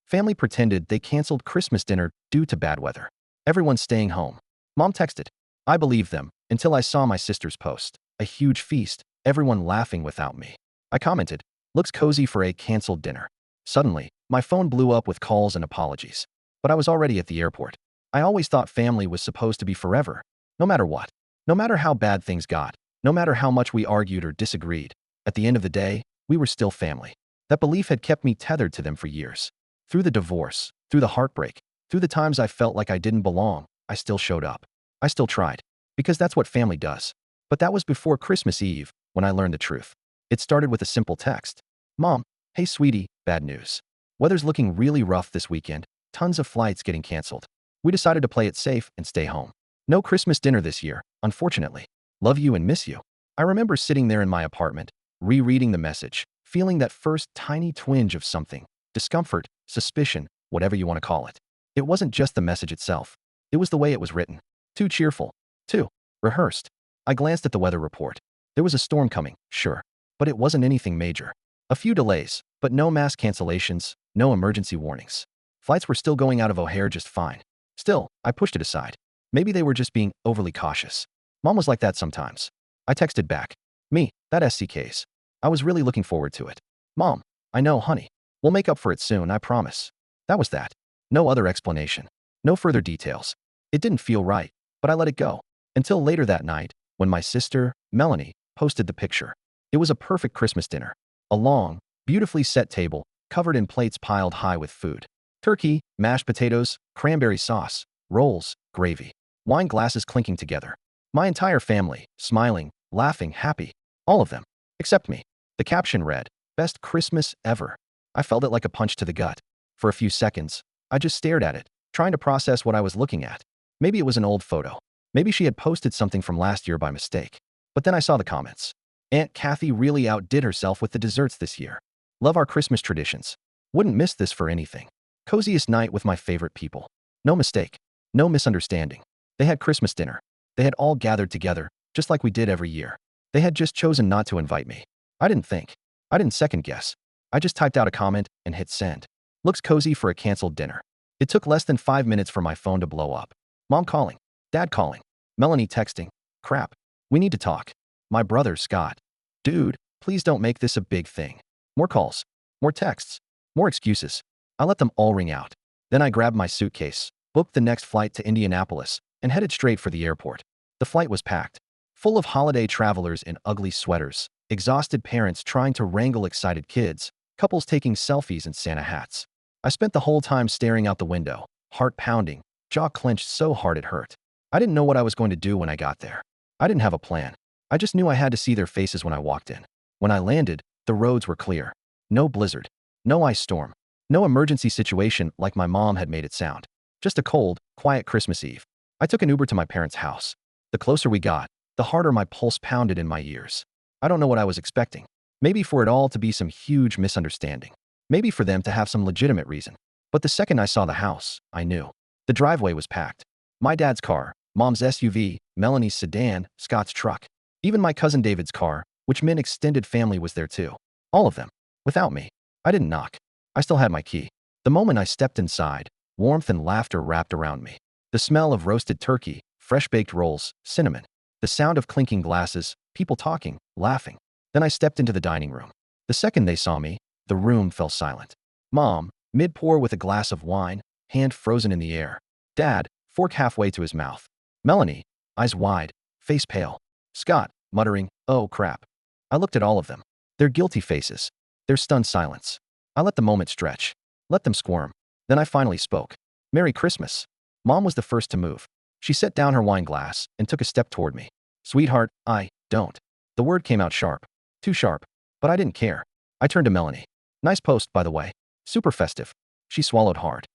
Family pretended they canceled Christmas dinner due to bad weather. Everyone's staying home. Mom texted. I believed them until I saw my sister's post. A huge feast, everyone laughing without me. I commented, looks cozy for a canceled dinner. Suddenly, my phone blew up with calls and apologies. But I was already at the airport. I always thought family was supposed to be forever, no matter what. No matter how bad things got, no matter how much we argued or disagreed, at the end of the day, we were still family. That belief had kept me tethered to them for years. Through the divorce, through the heartbreak, through the times I felt like I didn't belong, I still showed up. I still tried. Because that's what family does. But that was before Christmas Eve, when I learned the truth. It started with a simple text. Mom, hey sweetie, bad news. Weather's looking really rough this weekend, tons of flights getting canceled. We decided to play it safe and stay home. No Christmas dinner this year, unfortunately. Love you and miss you. I remember sitting there in my apartment, rereading the message, feeling that first tiny twinge of something. Discomfort, suspicion, whatever you want to call it. It wasn't just the message itself. It was the way it was written. Too cheerful. Too rehearsed. I glanced at the weather report. There was a storm coming, sure. But it wasn't anything major. A few delays, but no mass cancellations, no emergency warnings. Flights were still going out of O'Hare just fine. Still, I pushed it aside. Maybe they were just being overly cautious. Mom was like that sometimes. I texted back. Me, that SCKs. I was really looking forward to it. Mom, I know, honey. We'll make up for it soon, I promise. That was that. No other explanation. No further details. It didn't feel right, but I let it go. Until later that night, when my sister, Melanie, posted the picture. It was a perfect Christmas dinner. A long, beautifully set table, covered in plates piled high with food. Turkey, mashed potatoes, cranberry sauce, rolls, gravy. Wine glasses clinking together. My entire family, smiling, laughing, happy. All of them. Except me. The caption read, "Best Christmas ever." I felt it like a punch to the gut. For a few seconds, I just stared at it, trying to process what I was looking at. Maybe it was an old photo. Maybe she had posted something from last year by mistake. But then I saw the comments. Aunt Kathy really outdid herself with the desserts this year. Love our Christmas traditions. Wouldn't miss this for anything. Coziest night with my favorite people. No mistake. No misunderstanding. They had Christmas dinner. They had all gathered together, just like we did every year. They had just chosen not to invite me. I didn't think. I didn't second guess. I just typed out a comment and hit send. Looks cozy for a canceled dinner. It took less than 5 minutes for my phone to blow up. Mom calling. Dad calling. Melanie texting. Crap. We need to talk. My brother, Scott. Dude, please don't make this a big thing. More calls. More texts. More excuses. I let them all ring out. Then I grabbed my suitcase, booked the next flight to Indianapolis, and headed straight for the airport. The flight was packed. Full of holiday travelers in ugly sweaters, exhausted parents trying to wrangle excited kids, couples taking selfies in Santa hats. I spent the whole time staring out the window, heart pounding, jaw clenched so hard it hurt. I didn't know what I was going to do when I got there. I didn't have a plan. I just knew I had to see their faces when I walked in. When I landed, the roads were clear. No blizzard. No ice storm. No emergency situation like my mom had made it sound. Just a cold, quiet Christmas Eve. I took an Uber to my parents' house. The closer we got, the harder my pulse pounded in my ears. I don't know what I was expecting. Maybe for it all to be some huge misunderstanding. Maybe for them to have some legitimate reason. But the second I saw the house, I knew. The driveway was packed. My dad's car, Mom's SUV, Melanie's sedan, Scott's truck. Even my cousin David's car, which meant extended family, was there too. All of them. Without me. I didn't knock. I still had my key. The moment I stepped inside, warmth and laughter wrapped around me. The smell of roasted turkey, fresh-baked rolls, cinnamon. The sound of clinking glasses, people talking, laughing. Then I stepped into the dining room. The second they saw me, the room fell silent. Mom, mid-pour with a glass of wine, hand frozen in the air. Dad, fork halfway to his mouth. Melanie, eyes wide, face pale. Scott, muttering, "Oh crap." I looked at all of them. Their guilty faces. Their stunned silence. I let the moment stretch. Let them squirm. Then I finally spoke. "Merry Christmas." Mom was the first to move. She set down her wine glass and took a step toward me. "Sweetheart, I don't." The word came out sharp. Too sharp. But I didn't care. I turned to Melanie. "Nice post, by the way. Super festive." She swallowed hard.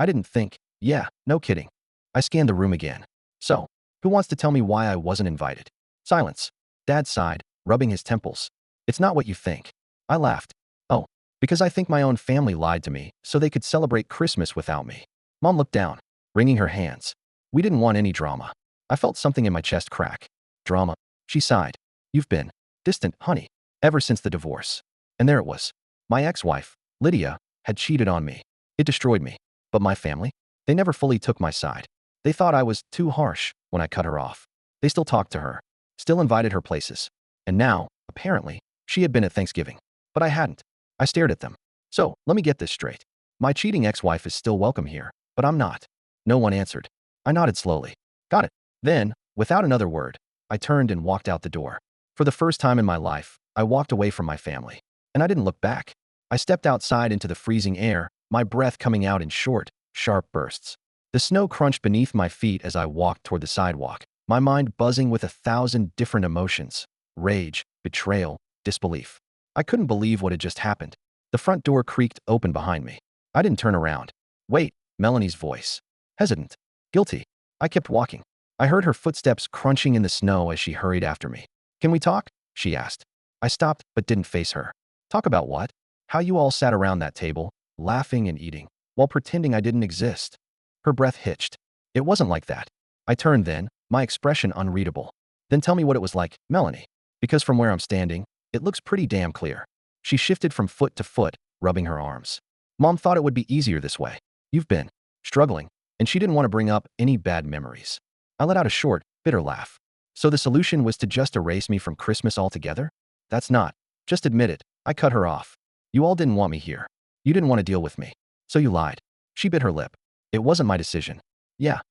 I didn't think. Yeah, no kidding. I scanned the room again. "So, who wants to tell me why I wasn't invited?" Silence. Dad sighed, rubbing his temples. "It's not what you think." I laughed. "Oh, because I think my own family lied to me so they could celebrate Christmas without me." Mom looked down, wringing her hands. "We didn't want any drama." I felt something in my chest crack. "Drama?" She sighed. "You've been distant, honey, ever since the divorce." And there it was. My ex-wife, Lydia, had cheated on me. It destroyed me. But my family? They never fully took my side. They thought I was too harsh when I cut her off. They still talked to her, still invited her places. And now, apparently, she had been at Thanksgiving. But I hadn't. I stared at them. So, let me get this straight. My cheating ex-wife is still welcome here, but I'm not. No one answered. I nodded slowly. Got it. Then, without another word, I turned and walked out the door. For the first time in my life, I walked away from my family. And I didn't look back. I stepped outside into the freezing air, my breath coming out in short, sharp bursts. The snow crunched beneath my feet as I walked toward the sidewalk, my mind buzzing with 1,000 different emotions: rage, betrayal, disbelief. I couldn't believe what had just happened. The front door creaked open behind me. I didn't turn around. Wait, Melanie's voice. Hesitant. Guilty. I kept walking. I heard her footsteps crunching in the snow as she hurried after me. Can we talk? She asked. I stopped but didn't face her. Talk about what? How you all sat around that table, laughing and eating, while pretending I didn't exist. Her breath hitched. It wasn't like that. I turned then, my expression unreadable. Then tell me what it was like, Melanie. Because from where I'm standing, it looks pretty damn clear. She shifted from foot to foot, rubbing her arms. Mom thought it would be easier this way. You've been struggling, and she didn't want to bring up any bad memories. I let out a short, bitter laugh. So the solution was to just erase me from Christmas altogether? That's not. Just admit it. I cut her off. You all didn't want me here. You didn't want to deal with me. So you lied. She bit her lip. It wasn't my decision. Yeah.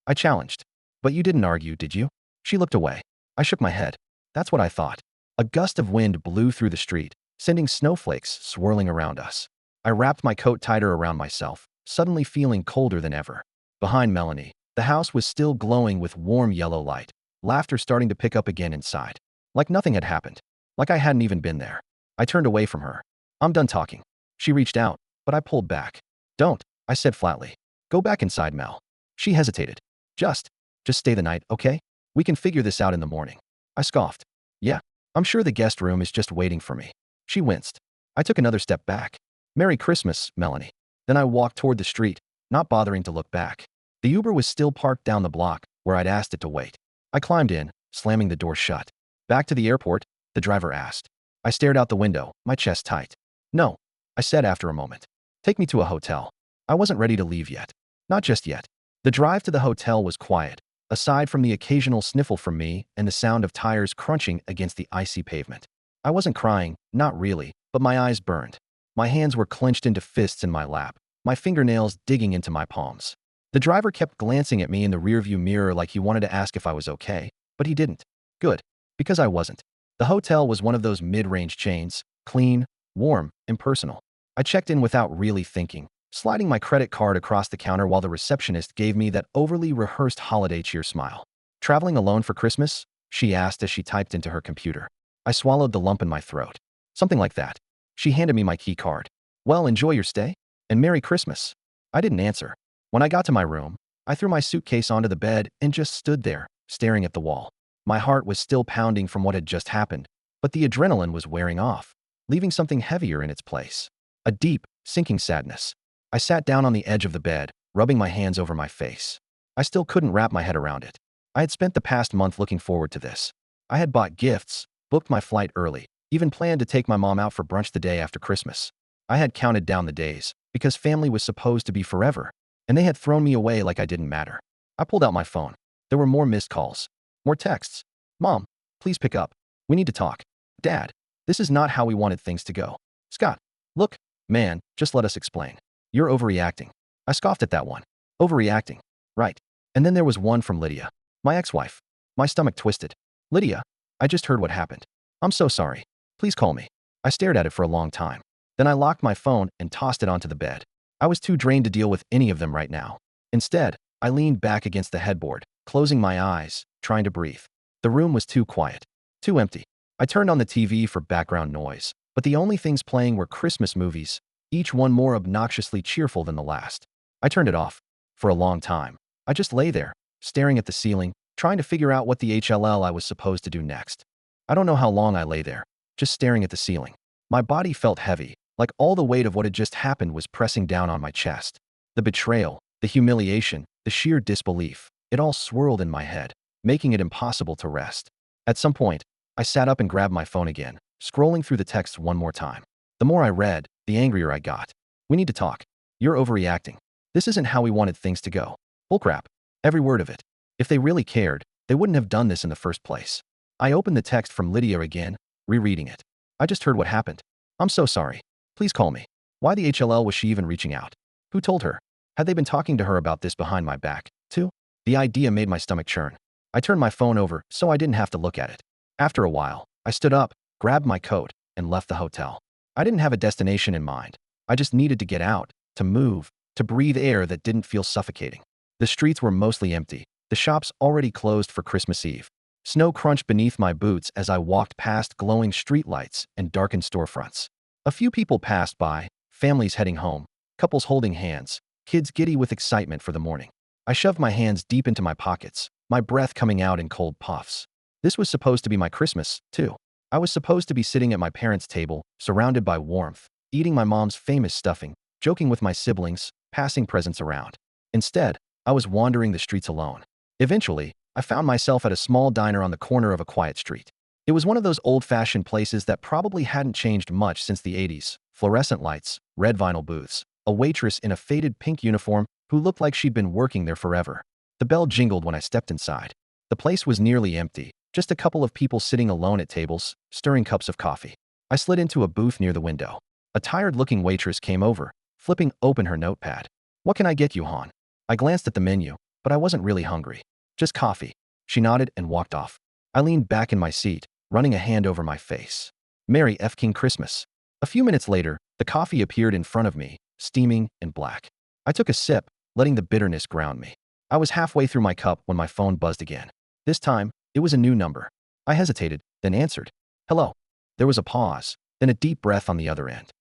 I challenged. But you didn't argue, did you? She looked away. I shook my head. That's what I thought. A gust of wind blew through the street, sending snowflakes swirling around us. I wrapped my coat tighter around myself, suddenly feeling colder than ever. Behind Melanie, the house was still glowing with warm yellow light, laughter starting to pick up again inside. Like nothing had happened. Like I hadn't even been there. I turned away from her. I'm done talking. She reached out, but I pulled back. Don't, I said flatly. Go back inside, Mel. She hesitated. Just stay the night, okay? We can figure this out in the morning. I scoffed. Yeah, I'm sure the guest room is just waiting for me. She winced. I took another step back. Merry Christmas, Melanie. Then I walked toward the street, not bothering to look back. The Uber was still parked down the block, where I'd asked it to wait. I climbed in, slamming the door shut. Back to the airport? The driver asked. I stared out the window, my chest tight. No, I said after a moment. Take me to a hotel. I wasn't ready to leave yet. Not just yet. The drive to the hotel was quiet, aside from the occasional sniffle from me and the sound of tires crunching against the icy pavement. I wasn't crying, not really, but my eyes burned. My hands were clenched into fists in my lap, my fingernails digging into my palms. The driver kept glancing at me in the rearview mirror like he wanted to ask if I was okay, but he didn't. Good. Because I wasn't. The hotel was one of those mid-range chains, clean, warm, impersonal. I checked in without really thinking, sliding my credit card across the counter while the receptionist gave me that overly rehearsed holiday cheer smile. Traveling alone for Christmas? She asked as she typed into her computer. I swallowed the lump in my throat. Something like that. She handed me my key card. Well, enjoy your stay, and Merry Christmas. I didn't answer. When I got to my room, I threw my suitcase onto the bed and just stood there, staring at the wall. My heart was still pounding from what had just happened, but the adrenaline was wearing off, leaving something heavier in its place. A deep, sinking sadness. I sat down on the edge of the bed, rubbing my hands over my face. I still couldn't wrap my head around it. I had spent the past month looking forward to this. I had bought gifts, booked my flight early, even planned to take my mom out for brunch the day after Christmas. I had counted down the days, because family was supposed to be forever, and they had thrown me away like I didn't matter. I pulled out my phone. There were more missed calls. More texts. Mom, please pick up. We need to talk. Dad, this is not how we wanted things to go. Scott, look, man, just let us explain. You're overreacting. I scoffed at that one. Overreacting. Right. And then there was one from Lydia, my ex-wife. My stomach twisted. Lydia, I just heard what happened. I'm so sorry. Please call me. I stared at it for a long time. Then I locked my phone and tossed it onto the bed. I was too drained to deal with any of them right now. Instead, I leaned back against the headboard, closing my eyes, trying to breathe. The room was too quiet, too empty. I turned on the TV for background noise, but the only things playing were Christmas movies, each one more obnoxiously cheerful than the last. I turned it off. For a long time, I just lay there, staring at the ceiling, trying to figure out what the HLL I was supposed to do next. I don't know how long I lay there, just staring at the ceiling. My body felt heavy, like all the weight of what had just happened was pressing down on my chest. The betrayal, the humiliation, the sheer disbelief, it all swirled in my head, making it impossible to rest. At some point, I sat up and grabbed my phone again, scrolling through the texts one more time. The more I read, the angrier I got. We need to talk. You're overreacting. This isn't how we wanted things to go. Bullcrap. Every word of it. If they really cared, they wouldn't have done this in the first place. I opened the text from Lydia again, rereading it. I just heard what happened. I'm so sorry. Please call me. Why the HLL was she even reaching out? Who told her? Had they been talking to her about this behind my back, too? The idea made my stomach churn. I turned my phone over so I didn't have to look at it. After a while, I stood up, grabbed my coat, and left the hotel. I didn't have a destination in mind. I just needed to get out, to move, to breathe air that didn't feel suffocating. The streets were mostly empty, the shops already closed for Christmas Eve. Snow crunched beneath my boots as I walked past glowing streetlights and darkened storefronts. A few people passed by, families heading home, couples holding hands, kids giddy with excitement for the morning. I shoved my hands deep into my pockets, my breath coming out in cold puffs. This was supposed to be my Christmas, too. I was supposed to be sitting at my parents' table, surrounded by warmth, eating my mom's famous stuffing, joking with my siblings, passing presents around. Instead, I was wandering the streets alone. Eventually, I found myself at a small diner on the corner of a quiet street. It was one of those old-fashioned places that probably hadn't changed much since the 80s. Fluorescent lights, red vinyl booths, a waitress in a faded pink uniform who looked like she'd been working there forever. The bell jingled when I stepped inside. The place was nearly empty, just a couple of people sitting alone at tables, stirring cups of coffee. I slid into a booth near the window. A tired-looking waitress came over, flipping open her notepad. "What can I get you, hon?" I glanced at the menu, but I wasn't really hungry. "Just coffee." She nodded and walked off. I leaned back in my seat, running a hand over my face. Merry King Christmas. A few minutes later, the coffee appeared in front of me, steaming and black. I took a sip, letting the bitterness ground me. I was halfway through my cup when my phone buzzed again. This time, it was a new number. I hesitated, then answered. "Hello." There was a pause, then a deep breath on the other end.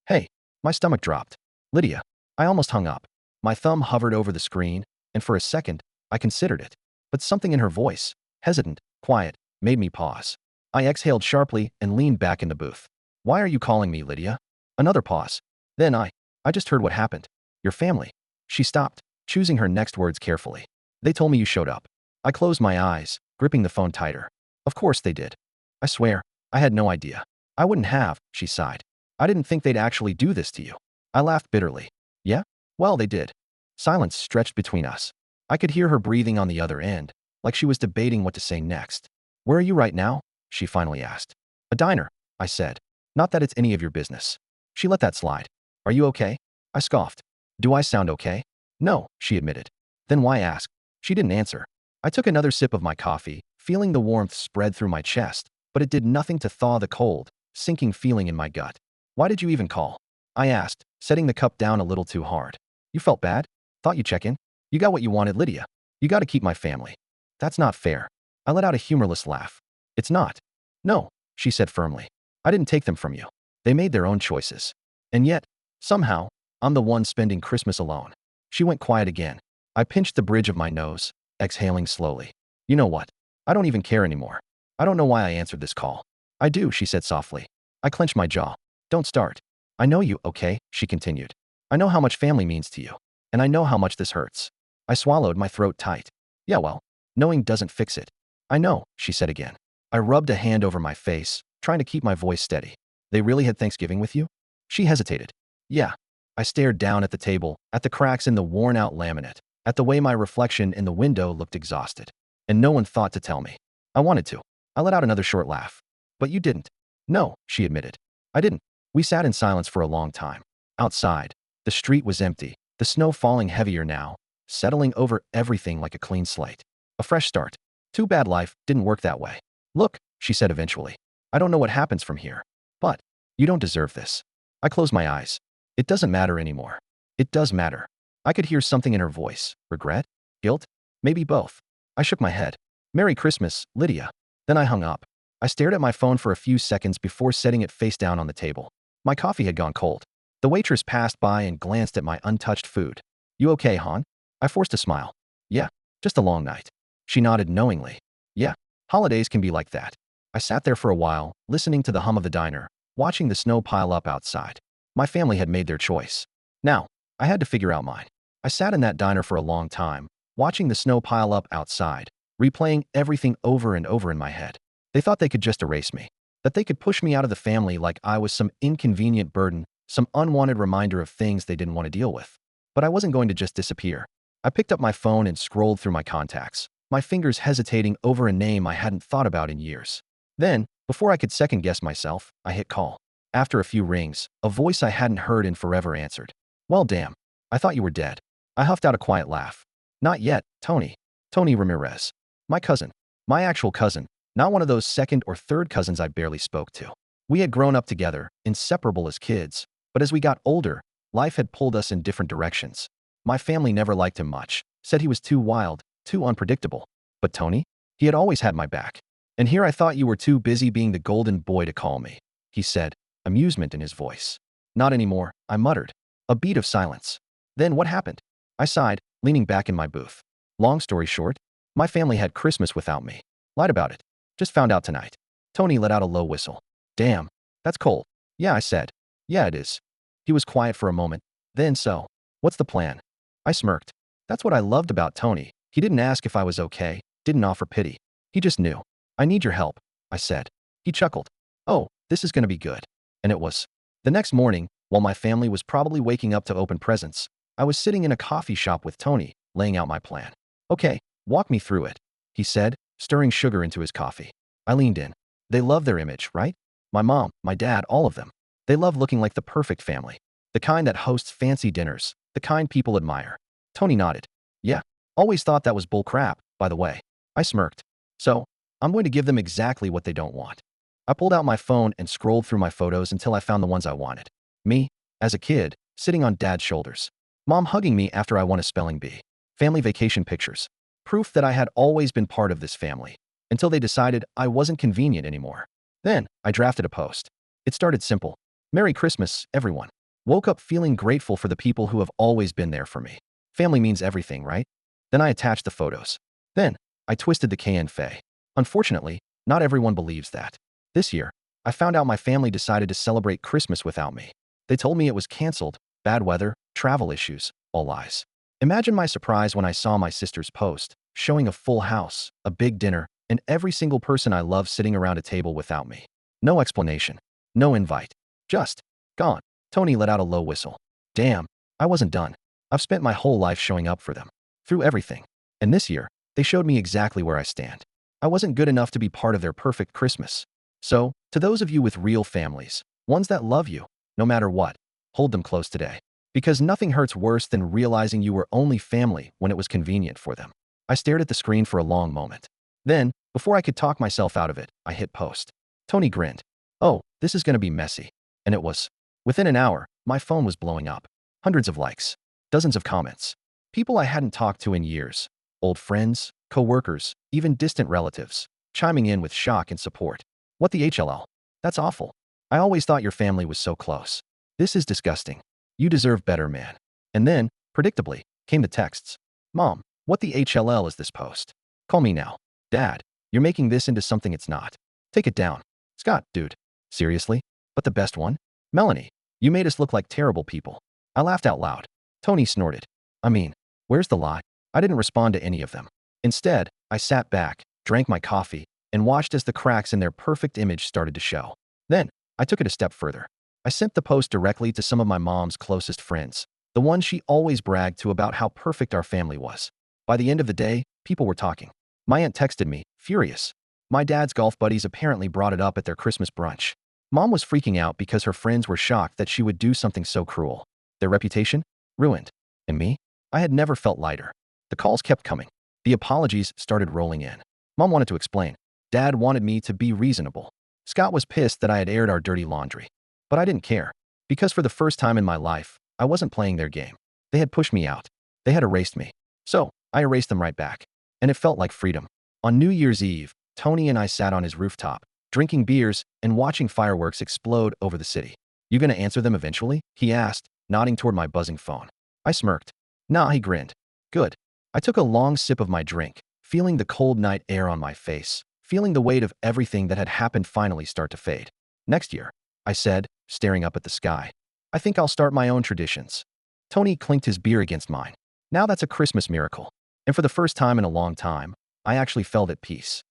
"Hey." My stomach dropped. "Lydia." I almost hung up. My thumb hovered over the screen, and for a second, I considered it. But something in her voice, hesitant, quiet, made me pause. I exhaled sharply and leaned back in the booth. "Why are you calling me, Lydia?" Another pause. Then I just heard what happened. "Your family." She stopped, choosing her next words carefully. "They told me you showed up." I closed my eyes, gripping the phone tighter. "Of course they did. I swear, I had no idea." "I wouldn't have," she sighed. "I didn't think they'd actually do this to you." I laughed bitterly. "Yeah? Well, they did." Silence stretched between us. I could hear her breathing on the other end, like she was debating what to say next. "Where are you right now?" she finally asked. "A diner," I said. "Not that it's any of your business." She let that slide. "Are you okay?" I scoffed. "Do I sound okay?" "No," she admitted. "Then why ask?" She didn't answer. I took another sip of my coffee, feeling the warmth spread through my chest, but it did nothing to thaw the cold, sinking feeling in my gut. "Why did you even call?" I asked, setting the cup down a little too hard. "You felt bad? Thought you'd check in? You got what you wanted, Lydia. You got to keep my family." "That's not fair." I let out a humorless laugh. "It's not." "No," she said firmly. "I didn't take them from you. They made their own choices. And yet, somehow, I'm the one spending Christmas alone." She went quiet again. I pinched the bridge of my nose, exhaling slowly. "You know what? I don't even care anymore. I don't know why I answered this call." "I do," she said softly. I clenched my jaw. "Don't start." "I know you, okay?" she continued. "I know how much family means to you. And I know how much this hurts." I swallowed, my throat tight. "Yeah, well, knowing doesn't fix it." "I know," she said again. I rubbed a hand over my face, trying to keep my voice steady. "They really had Thanksgiving with you?" She hesitated. "Yeah." I stared down at the table, at the cracks in the worn-out laminate, at the way my reflection in the window looked exhausted. And no one thought to tell me. I wanted to. I let out another short laugh. "But you didn't." "No," she admitted. "I didn't." We sat in silence for a long time. Outside, the street was empty, the snow falling heavier now, settling over everything like a clean slate. A fresh start. Too bad life didn't work that way. "Look," she said eventually. "I don't know what happens from here. But you don't deserve this." I closed my eyes. It doesn't matter anymore. It does matter. I could hear something in her voice. Regret? Guilt? Maybe both. I shook my head. "Merry Christmas, Lydia." Then I hung up. I stared at my phone for a few seconds before setting it face down on the table. My coffee had gone cold. The waitress passed by and glanced at my untouched food. "You okay, hon?" I forced a smile. "Yeah, just a long night." She nodded knowingly. "Yeah, holidays can be like that." I sat there for a while, listening to the hum of the diner, watching the snow pile up outside. My family had made their choice. Now, I had to figure out mine. I sat in that diner for a long time, watching the snow pile up outside, replaying everything over and over in my head. They thought they could just erase me, that they could push me out of the family like I was some inconvenient burden, some unwanted reminder of things they didn't want to deal with. But I wasn't going to just disappear. I picked up my phone and scrolled through my contacts, my fingers hesitating over a name I hadn't thought about in years. Then, before I could second-guess myself, I hit call. After a few rings, a voice I hadn't heard in forever answered. Well, damn. I thought you were dead. I huffed out a quiet laugh. Not yet, Tony. Tony Ramirez. My cousin. My actual cousin. Not one of those second or third cousins I barely spoke to. We had grown up together, inseparable as kids, but as we got older, life had pulled us in different directions. My family never liked him much, said he was too wild, too unpredictable. But Tony? He had always had my back. And here I thought you were too busy being the golden boy to call me, he said, amusement in his voice. Not anymore, I muttered. A beat of silence. Then what happened? I sighed, leaning back in my booth. Long story short, my family had Christmas without me. Lied about it. Just found out tonight. Tony let out a low whistle. Damn, that's cold. Yeah, I said. Yeah, it is. He was quiet for a moment. Then so, what's the plan? I smirked. That's what I loved about Tony. He didn't ask if I was okay, didn't offer pity. He just knew. I need your help, I said. He chuckled. Oh, this is going to be good. And it was. The next morning, while my family was probably waking up to open presents, I was sitting in a coffee shop with Tony, laying out my plan. Okay, walk me through it, he said, stirring sugar into his coffee. I leaned in. They love their image, right? My mom, my dad, all of them. They love looking like the perfect family. The kind that hosts fancy dinners. The kind people admire. Tony nodded. Yeah, always thought that was bull crap, by the way. I smirked. So, I'm going to give them exactly what they don't want. I pulled out my phone and scrolled through my photos until I found the ones I wanted. Me, as a kid, sitting on dad's shoulders. Mom hugging me after I won a spelling bee. Family vacation pictures. Proof that I had always been part of this family. Until they decided I wasn't convenient anymore. Then, I drafted a post. It started simple. Merry Christmas, everyone. Woke up feeling grateful for the people who have always been there for me. Family means everything, right? Then I attached the photos. Then, I twisted the KN Faye. Unfortunately, not everyone believes that. This year, I found out my family decided to celebrate Christmas without me. They told me it was canceled, bad weather, travel issues, all lies. Imagine my surprise when I saw my sister's post, showing a full house, a big dinner, and every single person I love sitting around a table without me. No explanation. No invite. Just gone. Tony let out a low whistle. Damn, I wasn't done. I've spent my whole life showing up for them. Through everything. And this year, they showed me exactly where I stand. I wasn't good enough to be part of their perfect Christmas. So, to those of you with real families, ones that love you, no matter what, hold them close today. Because nothing hurts worse than realizing you were only family when it was convenient for them. I stared at the screen for a long moment. Then, before I could talk myself out of it, I hit post. Tony grinned. Oh, this is going to be messy. And it was. Within an hour, my phone was blowing up. Hundreds of likes. Dozens of comments. People I hadn't talked to in years. Old friends, co-workers, even distant relatives, chiming in with shock and support. What the HLL? That's awful. I always thought your family was so close. This is disgusting. You deserve better, man. And then, predictably, came the texts. Mom, what the HLL is this post? Call me now. Dad, you're making this into something it's not. Take it down. Scott, dude. Seriously? But the best one? Melanie, you made us look like terrible people. I laughed out loud. Tony snorted. I mean, where's the lie? I didn't respond to any of them. Instead, I sat back, drank my coffee, and watched as the cracks in their perfect image started to show. Then, I took it a step further. I sent the post directly to some of my mom's closest friends, the ones she always bragged to about how perfect our family was. By the end of the day, people were talking. My aunt texted me, furious. My dad's golf buddies apparently brought it up at their Christmas brunch. Mom was freaking out because her friends were shocked that she would do something so cruel. Their reputation? Ruined. And me? I had never felt lighter. The calls kept coming. The apologies started rolling in. Mom wanted to explain. Dad wanted me to be reasonable. Scott was pissed that I had aired our dirty laundry. But I didn't care. Because for the first time in my life, I wasn't playing their game. They had pushed me out. They had erased me. So, I erased them right back. And it felt like freedom. On New Year's Eve, Tony and I sat on his rooftop, drinking beers and watching fireworks explode over the city. You gonna answer them eventually? He asked, nodding toward my buzzing phone. I smirked. Nah, he grinned. Good. I took a long sip of my drink, feeling the cold night air on my face, feeling the weight of everything that had happened finally start to fade. Next year, I said, staring up at the sky. I think I'll start my own traditions. Tony clinked his beer against mine. Now that's a Christmas miracle. And for the first time in a long time, I actually felt at peace.